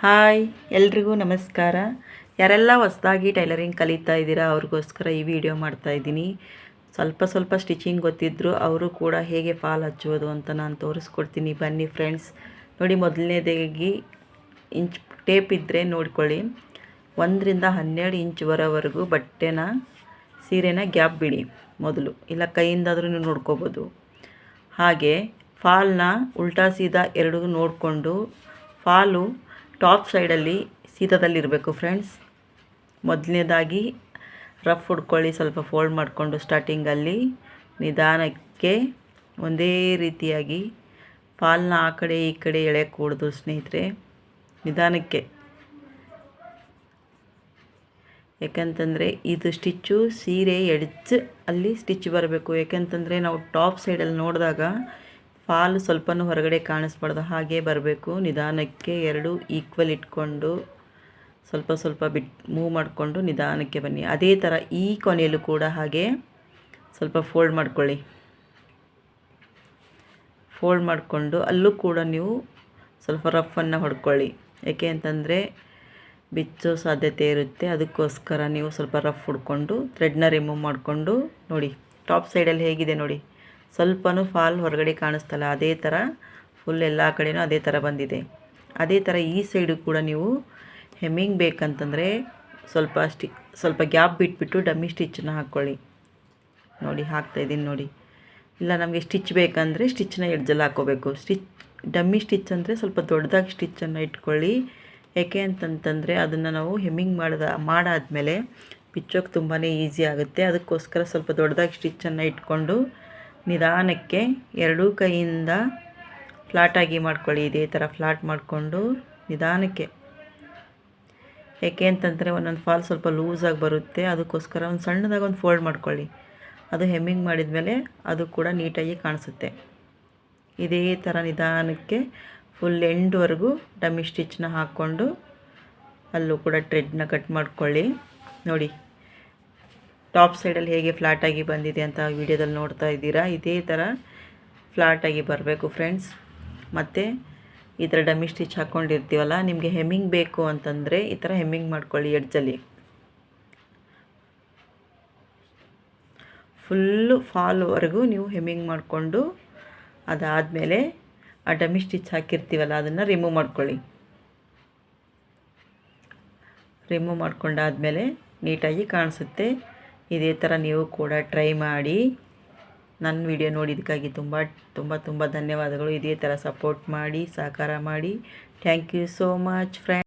Hi ಎಲ್ರಿಗೂ ನಮಸ್ಕಾರ. ಯಾರೆಲ್ಲ ಹೊಸದಾಗಿ ಟೈಲರಿಂಗ್ ಕಲಿತಾ ಇದ್ದೀರಾ ಅವ್ರಿಗೋಸ್ಕರ ಈ ವಿಡಿಯೋ ಮಾಡ್ತಾಯಿದ್ದೀನಿ. ಸ್ವಲ್ಪ ಸ್ಟಿಚಿಂಗ್ ಗೊತ್ತಿದ್ದರೂ ಅವರು ಕೂಡ ಹೇಗೆ ಫಾಲ್ ಹಚ್ಚೋದು ಅಂತ ನಾನು ತೋರಿಸ್ಕೊಡ್ತೀನಿ. ಬನ್ನಿ ಫ್ರೆಂಡ್ಸ್. ನೋಡಿ, ಮೊದಲನೇದಾಗಿ ಇಂಚ್ ಟೇಪ್ ಇದ್ದರೆ ನೋಡ್ಕೊಳ್ಳಿ. 1ರಿಂದ 12 ಇಂಚ್ ಬರೋವರೆಗೂ ಬಟ್ಟೆನ ಸೀರೆನ ಗ್ಯಾಪ್ ಬಿಡಿ ಮೊದಲು, ಇಲ್ಲ ಕೈಯಿಂದಾದರೂ ನೀವು ನೋಡ್ಕೋಬೋದು. ಹಾಗೆ ಫಾಲ್ನ ಉಲ್ಟಾ ಸೀದಾ ಎರಡೂ ನೋಡಿಕೊಂಡು ಫಾಲು ಟಾಪ್ ಸೈಡಲ್ಲಿ ಸೀದಾದಲ್ಲಿರಬೇಕು ಫ್ರೆಂಡ್ಸ್. ಮೊದಲನೇದಾಗಿ ರಫ್ ಹೊಡ್ಕೊಳ್ಳಿ, ಸ್ವಲ್ಪ ಫೋಲ್ಡ್ ಮಾಡಿಕೊಂಡು ಸ್ಟಾರ್ಟಿಂಗಲ್ಲಿ ನಿಧಾನಕ್ಕೆ ಒಂದೇ ರೀತಿಯಾಗಿ ಫಾಲ್ನ ಆ ಕಡೆ ಈ ಕಡೆ ಎಳೆಯಕೂಡ್ದು ಸ್ನೇಹಿತರೆ, ನಿಧಾನಕ್ಕೆ. ಯಾಕಂತಂದರೆ ಇದು ಸ್ಟಿಚ್ಚು ಸೀರೆ ಎಡ್ಜ್ ಅಲ್ಲಿ ಸ್ಟಿಚ್ ಬರಬೇಕು. ಯಾಕಂತಂದರೆ ನಾವು ಟಾಪ್ ಸೈಡಲ್ಲಿ ನೋಡಿದಾಗ ಫಾಲ್ ಸ್ವಲ್ಪನೂ ಹೊರಗಡೆ ಕಾಣಿಸ್ಬಾರ್ದು, ಹಾಗೆ ಬರಬೇಕು. ನಿಧಾನಕ್ಕೆ ಎರಡು ಈಕ್ವಲ್ ಇಟ್ಕೊಂಡು ಸ್ವಲ್ಪ ಮೂವ್ ಮಾಡಿಕೊಂಡು ನಿಧಾನಕ್ಕೆ ಬನ್ನಿ. ಅದೇ ಥರ ಈ ಕೊನೆಯಲ್ಲೂ ಕೂಡ ಹಾಗೆ ಸ್ವಲ್ಪ ಫೋಲ್ಡ್ ಮಾಡ್ಕೊಳ್ಳಿ. ಫೋಲ್ಡ್ ಮಾಡಿಕೊಂಡು ಅಲ್ಲೂ ಕೂಡ ನೀವು ಸ್ವಲ್ಪ ರಫನ್ನು ಹೊಡ್ಕೊಳ್ಳಿ. ಏಕೆ ಅಂತಂದರೆ ಬಿಚ್ಚೋ ಸಾಧ್ಯತೆ ಇರುತ್ತೆ. ಅದಕ್ಕೋಸ್ಕರ ನೀವು ಸ್ವಲ್ಪ ರಫ್ ಹೊಡ್ಕೊಂಡು ಥ್ರೆಡ್ನ ರಿಮೂವ್ ಮಾಡಿಕೊಂಡು ನೋಡಿ, ಟಾಪ್ ಸೈಡಲ್ಲಿ ಹೇಗಿದೆ ನೋಡಿ, ಸ್ವಲ್ಪನೂ ಫಾಲ್ ಹೊರಗಡೆ ಕಾಣಿಸ್ತಲ್ಲ. ಅದೇ ಥರ ಫುಲ್ ಎಲ್ಲ ಕಡೆಯೂ ಅದೇ ಥರ ಬಂದಿದೆ. ಅದೇ ಥರ ಈ ಸೈಡು ಕೂಡ ನೀವು ಹೆಮ್ಮಿಂಗ್ ಬೇಕಂತಂದರೆ ಸ್ವಲ್ಪ ಗ್ಯಾಪ್ ಬಿಟ್ಬಿಟ್ಟು ಡಮ್ಮಿ ಸ್ಟಿಚ್ಚನ್ನ ಹಾಕ್ಕೊಳ್ಳಿ. ನೋಡಿ, ಹಾಕ್ತಾಯಿದ್ದೀನಿ ನೋಡಿ. ಇಲ್ಲ ನಮಗೆ ಸ್ಟಿಚ್ ಬೇಕಂದರೆ ಸ್ಟಿಚ್ನ ಎಡ್ಜಲ್ಲಿ ಹಾಕ್ಕೋಬೇಕು. ಡಮ್ಮಿ ಸ್ಟಿಚ್ ಅಂದರೆ ಸ್ವಲ್ಪ ದೊಡ್ಡದಾಗಿ ಸ್ಟಿಚ್ಚನ್ನು ಇಟ್ಕೊಳ್ಳಿ. ಏಕೆ ಅಂತಂತಂದರೆ ಅದನ್ನು ನಾವು ಹೆಮ್ಮಿಂಗ್ ಮಾಡಾದಮೇಲೆ ಬಿಚ್ಚೋಕ್ಕೆ ತುಂಬಾ ಈಸಿ ಆಗುತ್ತೆ. ಅದಕ್ಕೋಸ್ಕರ ಸ್ವಲ್ಪ ದೊಡ್ಡದಾಗಿ ಸ್ಟಿಚ್ಚನ್ನು ಇಟ್ಕೊಂಡು ನಿಧಾನಕ್ಕೆ ಎರಡೂ ಕೈಯಿಂದ ಫ್ಲಾಟಾಗಿ ಮಾಡ್ಕೊಳ್ಳಿ. ಇದೇ ಥರ ಫ್ಲಾಟ್ ಮಾಡಿಕೊಂಡು ನಿಧಾನಕ್ಕೆ. ಏಕೆ ಅಂತಂದರೆ ಒಂದೊಂದು ಫಾಲ್ ಸ್ವಲ್ಪ ಲೂಸಾಗಿ ಬರುತ್ತೆ. ಅದಕ್ಕೋಸ್ಕರ ಒಂದು ಸಣ್ಣದಾಗಿ ಒಂದು ಫೋಲ್ಡ್ ಮಾಡ್ಕೊಳ್ಳಿ. ಅದು ಹೆಮ್ಮಿಂಗ್ ಮಾಡಿದ ಮೇಲೆ ಅದು ಕೂಡ ನೀಟಾಗಿ ಕಾಣಿಸುತ್ತೆ. ಇದೇ ಥರ ನಿಧಾನಕ್ಕೆ ಫುಲ್ ಎಂಡ್ವರೆಗೂ ಡಮ್ಮಿ ಸ್ಟಿಚ್ನ ಹಾಕ್ಕೊಂಡು ಅಲ್ಲೂ ಕೂಡ ಥ್ರೆಡ್ನ ಕಟ್ ಮಾಡ್ಕೊಳ್ಳಿ. ನೋಡಿ, ಟಾಪ್ ಸೈಡಲ್ಲಿ ಹೇಗೆ ಫ್ಲಾಟಾಗಿ ಬಂದಿದೆ ಅಂತ ವಿಡಿಯೋದಲ್ಲಿ ನೋಡ್ತಾ ಇದ್ದೀರಾ. ಇದೇ ಥರ ಫ್ಲಾಟಾಗಿ ಬರಬೇಕು ಫ್ರೆಂಡ್ಸ್. ಮತ್ತು ಈ ಥರ ಡಮ್ಮಿ ಸ್ಟಿಚ್ ಹಾಕ್ಕೊಂಡಿರ್ತೀವಲ್ಲ, ನಿಮಗೆ ಹೆಮ್ಮಿಂಗ್ ಬೇಕು ಅಂತಂದರೆ ಈ ಥರ ಹೆಮ್ಮಿಂಗ್ ಮಾಡ್ಕೊಳ್ಳಿ. ಎಡ್ಜಲ್ಲಿ ಫುಲ್ಲು ಫಾಲ್ವರೆಗೂ ನೀವು ಹೆಮ್ಮಿಂಗ್ ಮಾಡಿಕೊಂಡು ಅದಾದಮೇಲೆ ಆ ಡಮ್ಮಿ ಸ್ಟಿಚ್ ಹಾಕಿರ್ತೀವಲ್ಲ ಅದನ್ನು ರಿಮೂವ್ ಮಾಡ್ಕೊಳ್ಳಿ. ರಿಮೂವ್ ಮಾಡ್ಕೊಂಡಾದಮೇಲೆ ನೀಟಾಗಿ ಕಾಣಿಸುತ್ತೆ. ಇದೇ ಥರ ನೀವು ಕೂಡ ಟ್ರೈ ಮಾಡಿ. ನನ್ನ ವಿಡಿಯೋ ನೋಡಿದ್ದಕ್ಕಾಗಿ ತುಂಬ ಧನ್ಯವಾದಗಳು. ಇದೇ ಥರ ಸಪೋರ್ಟ್ ಮಾಡಿ, ಸಹಕಾರ ಮಾಡಿ. Thank you so much friends.